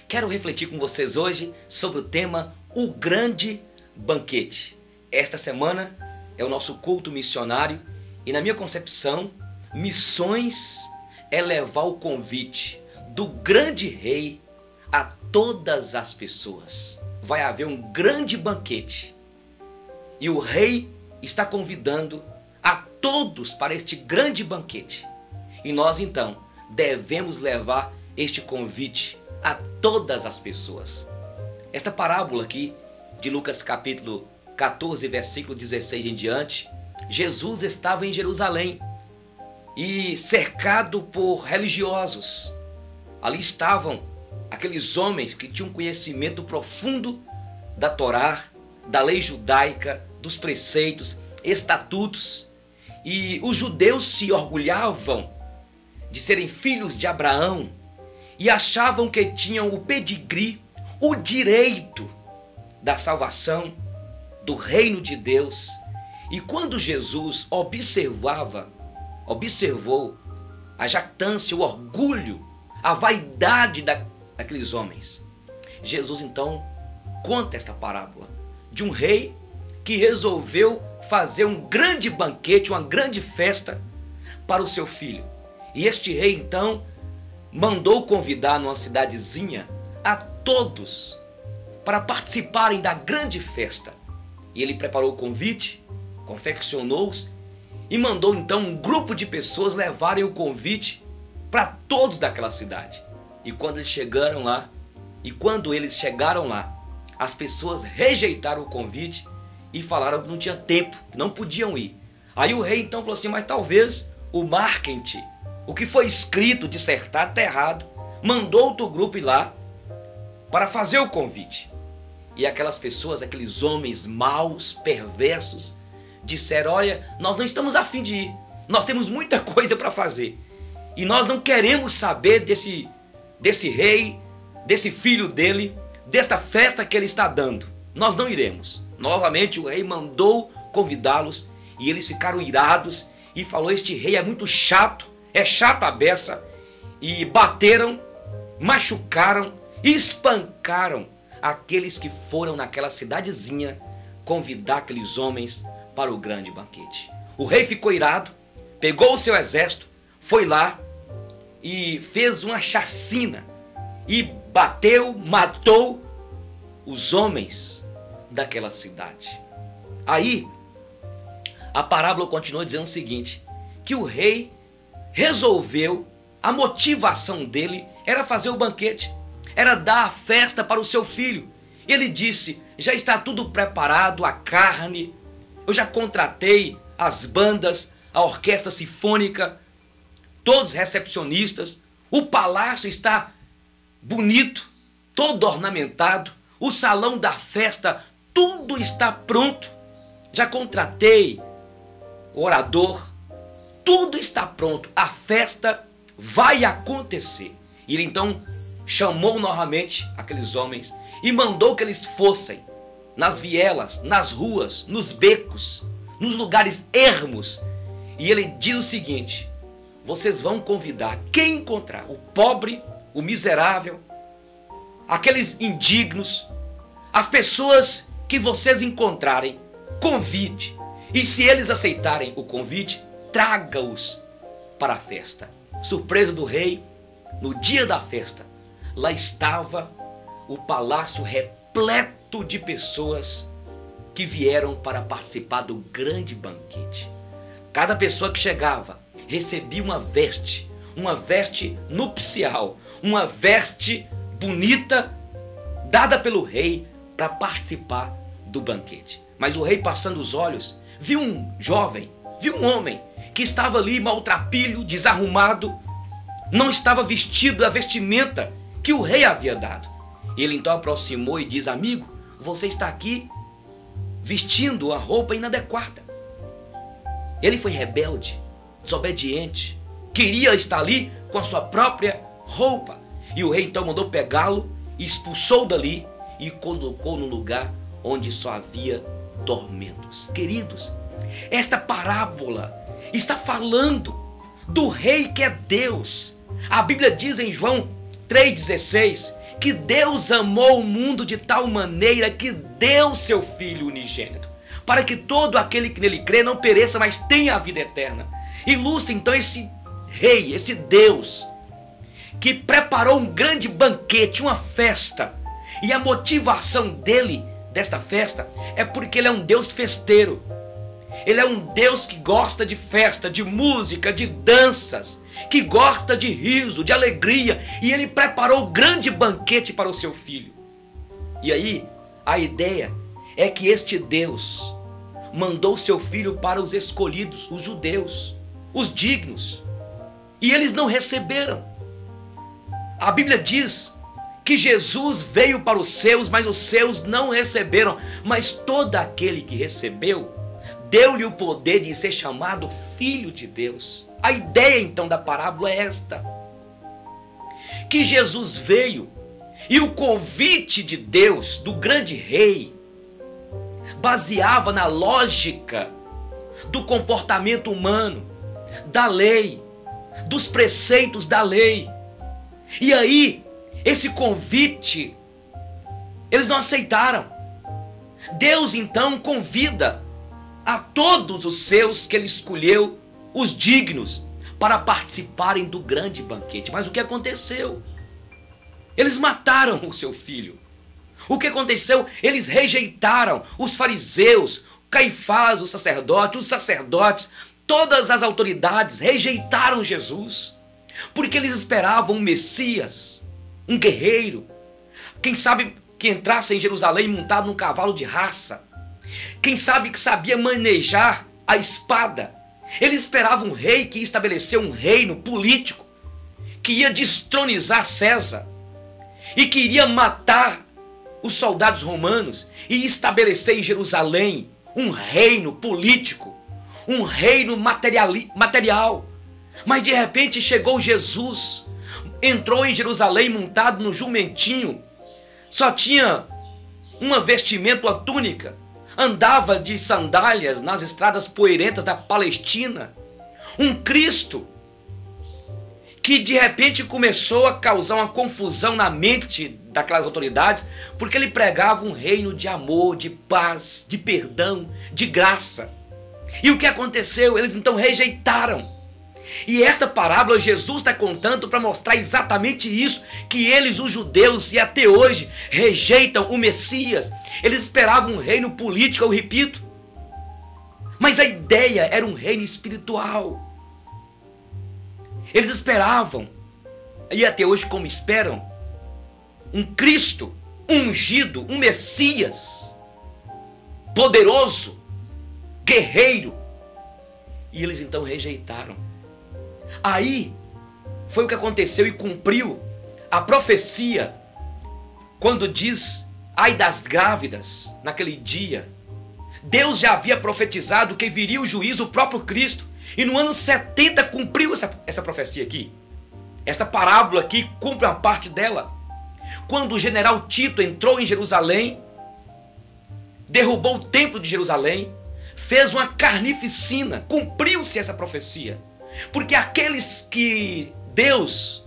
Quero refletir com vocês hoje sobre o tema O Grande Banquete. Esta semana é o nosso culto missionário e, na minha concepção, missões é levar o convite do grande rei a todas as pessoas. Vai haver um grande banquete e o rei está convidando a todos para este grande banquete. E nós então devemos levar este convite a todas as pessoas. Esta parábola aqui de Lucas capítulo 14, versículo 16 em diante, Jesus estava em Jerusalém e cercado por religiosos. Ali estavam aqueles homens que tinham conhecimento profundo da Torá, da lei judaica, dos preceitos, estatutos. E os judeus se orgulhavam de serem filhos de Abraão e achavam que tinham o pedigree, o direito da salvação, do reino de Deus. E quando Jesus observou a jactância, o orgulho, a vaidade daqueles homens, Jesus então conta esta parábola de um rei que resolveu fazer um grande banquete, uma grande festa para o seu filho. E este rei então mandou convidar numa cidadezinha a todos para participarem da grande festa. E ele preparou o convite, confeccionou-os e mandou então um grupo de pessoas levarem o convite para todos daquela cidade. E quando eles chegaram lá, as pessoas rejeitaram o convite e falaram que não tinha tempo, que não podiam ir. Aí o rei então falou assim: mas talvez o marketing, o que foi escrito, dissertado, está errado. Mandou outro grupo ir lá para fazer o convite. E aquelas pessoas, aqueles homens maus, perversos, disseram: olha, nós não estamos a fim de ir. Nós temos muita coisa para fazer. E nós não queremos saber desse rei, desse filho dele, desta festa que ele está dando. Nós não iremos. Novamente o rei mandou convidá-los e eles ficaram irados e falou: este rei é muito chato, é chato a beça. E bateram, machucaram, espancaram aqueles que foram naquela cidadezinha convidar aqueles homens para o grande banquete. O rei ficou irado, pegou o seu exército, foi lá e fez uma chacina e bateu, matou os homens daquela cidade. Aí a parábola continua dizendo o seguinte: que o rei resolveu, a motivação dele era fazer o banquete, era dar a festa para o seu filho. Ele disse: já está tudo preparado, a carne, eu já contratei as bandas, a orquestra sinfônica, todos recepcionistas, o palácio está bonito, todo ornamentado, o salão da festa, tudo está pronto. Já contratei o orador, tudo está pronto, a festa vai acontecer. E ele então chamou novamente aqueles homens e mandou que eles fossem nas vielas, nas ruas, nos becos, nos lugares ermos. E ele diz o seguinte: vocês vão convidar quem encontrar, o pobre, o miserável, aqueles indignos, as pessoas que vocês encontrarem, convide. E se eles aceitarem o convite, traga-os para a festa. Surpresa do rei, no dia da festa, lá estava o palácio repleto de pessoas que vieram para participar do grande banquete. Cada pessoa que chegava recebia uma veste nupcial, uma veste bonita, dada pelo rei para participar do banquete. Mas o rei, passando os olhos, viu um jovem, viu um homem que estava ali maltrapilho, desarrumado, não estava vestido da vestimenta que o rei havia dado. Ele então aproximou e diz: amigo, você está aqui vestindo a roupa inadequada. Ele foi rebelde, desobediente, queria estar ali com a sua própria roupa. E o rei então mandou pegá-lo, expulsou dali e colocou no lugar onde só havia tormentos. Queridos, esta parábola está falando do rei que é Deus. A Bíblia diz em João 3,16 que Deus amou o mundo de tal maneira que deu seu Filho unigênito, para que todo aquele que nele crê não pereça, mas tenha a vida eterna. Ilustra então esse rei, esse Deus, que preparou um grande banquete, uma festa, e a motivação dele, desta festa, é porque ele é um Deus festeiro. Ele é um Deus que gosta de festa, de música, de danças, que gosta de riso, de alegria, e ele preparou um grande banquete para o seu filho. E aí, a ideia é que este Deus mandou seu filho para os escolhidos, os judeus, os dignos, e eles não receberam. A Bíblia diz que Jesus veio para os seus, mas os seus não receberam. Mas todo aquele que recebeu, deu-lhe o poder de ser chamado filho de Deus. A ideia então da parábola é esta: que Jesus veio e o convite de Deus, do grande rei, baseava na lógica do comportamento humano, da lei, dos preceitos da lei. E aí, esse convite, eles não aceitaram. Deus então convida a todos os seus que ele escolheu, os dignos, para participarem do grande banquete. Mas o que aconteceu? Eles mataram o seu filho. O que aconteceu? Eles rejeitaram os fariseus, Caifás, os sacerdotes, todas as autoridades rejeitaram Jesus, porque eles esperavam um Messias, um guerreiro, quem sabe que entrasse em Jerusalém montado num cavalo de raça, quem sabe que sabia manejar a espada. Eles esperavam um rei que ia estabelecer um reino político, que ia destronizar César e que iria matar os soldados romanos e estabelecer em Jerusalém um reino político, um reino material. Mas de repente chegou Jesus, entrou em Jerusalém montado no jumentinho, só tinha uma vestimenta, uma túnica, andava de sandálias nas estradas poeirentas da Palestina. Um Cristo que de repente começou a causar uma confusão na mente daquelas autoridades, porque ele pregava um reino de amor, de paz, de perdão, de graça. E o que aconteceu? Eles então rejeitaram. E esta parábola Jesus está contando para mostrar exatamente isso, que eles, os judeus, e até hoje, rejeitam o Messias. Eles esperavam um reino político, eu repito, mas a ideia era um reino espiritual. Eles esperavam, e até hoje como esperam, um Cristo ungido, um Messias poderoso, guerreiro. E eles então rejeitaram. Aí foi o que aconteceu e cumpriu a profecia quando diz: ai das grávidas naquele dia. Deus já havia profetizado que viria o juízo, o próprio Cristo, e no ano 70 cumpriu essa profecia aqui. Esta parábola aqui cumpre uma parte dela. Quando o general Tito entrou em Jerusalém, derrubou o templo de Jerusalém, fez uma carnificina, cumpriu-se essa profecia. Porque aqueles que Deus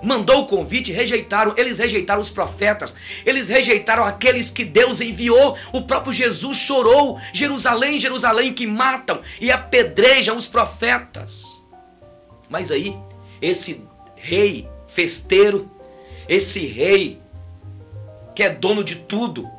mandou o convite rejeitaram, eles rejeitaram os profetas, eles rejeitaram aqueles que Deus enviou. O próprio Jesus chorou: Jerusalém, Jerusalém, que matam e apedrejam os profetas. Mas aí, esse rei festeiro, esse rei que é dono de tudo,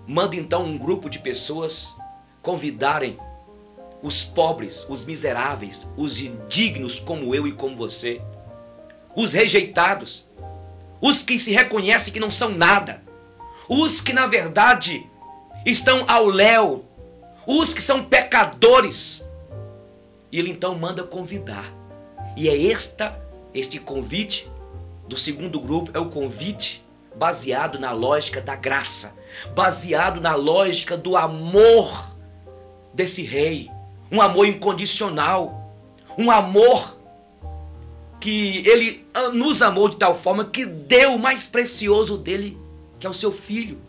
manda então um grupo de pessoas convidarem os pobres, os miseráveis, os indignos como eu e como você, os rejeitados, os que se reconhecem que não são nada, os que na verdade estão ao léu, os que são pecadores. E ele então manda convidar. E é este convite do segundo grupo, é o convite baseado na lógica da graça, baseado na lógica do amor desse rei. Um amor incondicional, um amor que ele nos amou de tal forma que deu o mais precioso dele, que é o seu filho.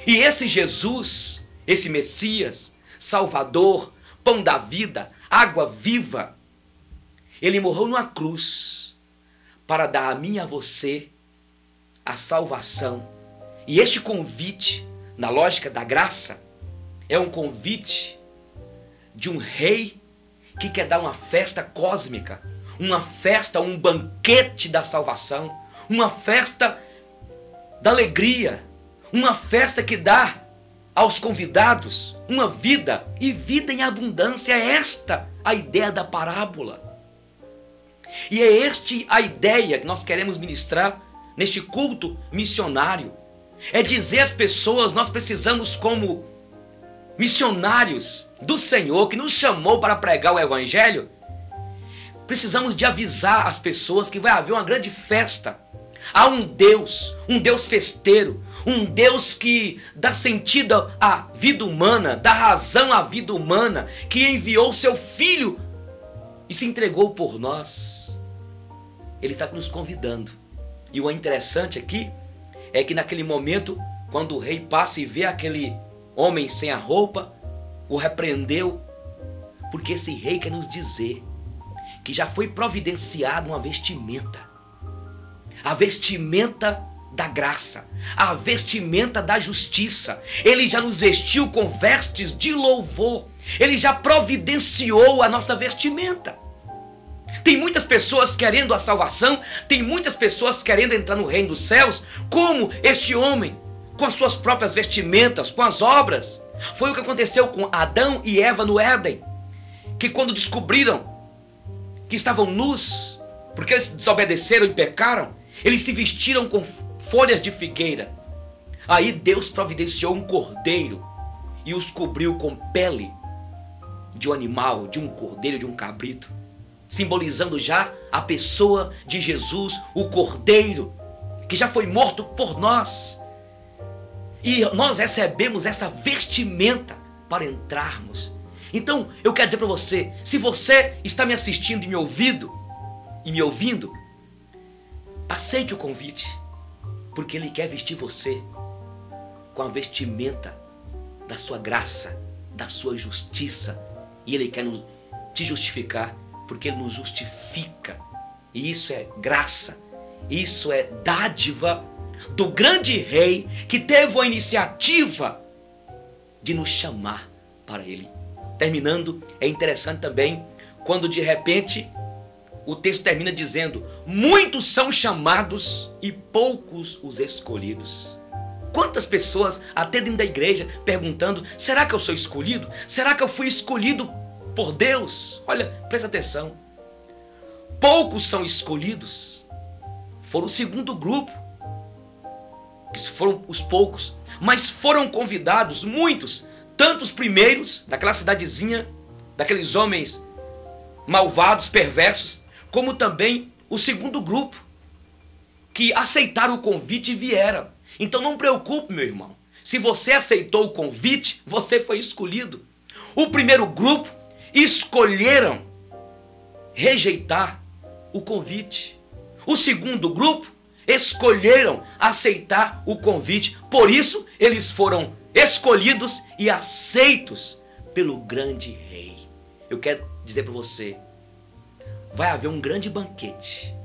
E esse Jesus, esse Messias, Salvador, pão da vida, água viva, ele morreu numa cruz para dar a mim e a você a salvação. E este convite, na lógica da graça, é um convite de um rei que quer dar uma festa cósmica, uma festa, um banquete da salvação, uma festa da alegria, uma festa que dá aos convidados uma vida, e vida em abundância. É esta a ideia da parábola. E é esta a ideia que nós queremos ministrar neste culto missionário. É dizer às pessoas, nós precisamos, como missionários do Senhor, que nos chamou para pregar o Evangelho, precisamos de avisar as pessoas que vai haver uma grande festa. Há um Deus festeiro, um Deus que dá sentido à vida humana, dá razão à vida humana, que enviou seu Filho e se entregou por nós. Ele está nos convidando. E o interessante aqui é que naquele momento, quando o rei passa e vê aquele homem sem a roupa, o repreendeu, porque esse rei quer nos dizer que já foi providenciada uma vestimenta. A vestimenta da graça, a vestimenta da justiça. Ele já nos vestiu com vestes de louvor. Ele já providenciou a nossa vestimenta. Tem muitas pessoas querendo a salvação, tem muitas pessoas querendo entrar no reino dos céus, como este homem, com as suas próprias vestimentas, com as obras. Foi o que aconteceu com Adão e Eva no Éden, que quando descobriram que estavam nus, porque eles desobedeceram e pecaram, eles se vestiram com folhas de figueira. Aí Deus providenciou um cordeiro e os cobriu com pele de um animal, de um cordeiro, de um cabrito, simbolizando já a pessoa de Jesus, o cordeiro, que já foi morto por nós. E nós recebemos essa vestimenta para entrarmos. Então, eu quero dizer para você, se você está me assistindo e me ouvindo, aceite o convite, porque Ele quer vestir você com a vestimenta da sua graça, da sua justiça. E Ele quer te justificar, porque Ele nos justifica. E isso é graça, isso é dádiva do grande rei que teve a iniciativa de nos chamar para Ele. Terminando, é interessante também quando de repente o texto termina dizendo: muitos são chamados e poucos os escolhidos. Quantas pessoas, até dentro da igreja, perguntando: será que eu sou escolhido? Será que eu fui escolhido por Deus? Olha, presta atenção. Poucos são escolhidos. Foram o segundo grupo. Isso foram os poucos. Mas foram convidados muitos. Tanto os primeiros, daquela cidadezinha, daqueles homens malvados, perversos, como também o segundo grupo, que aceitaram o convite e vieram. Então não preocupe, meu irmão. Se você aceitou o convite, você foi escolhido. O primeiro grupo escolheram rejeitar o convite. O segundo grupo escolheram aceitar o convite. Por isso, eles foram escolhidos e aceitos pelo grande rei. Eu quero dizer para você, vai haver um grande banquete.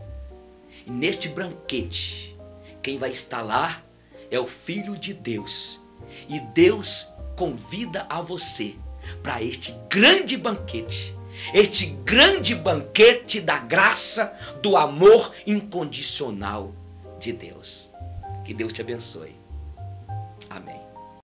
E neste banquete, quem vai estar lá é o Filho de Deus. E Deus convida a você para este grande banquete. Este grande banquete da graça, do amor incondicional de Deus. Que Deus te abençoe. Amém.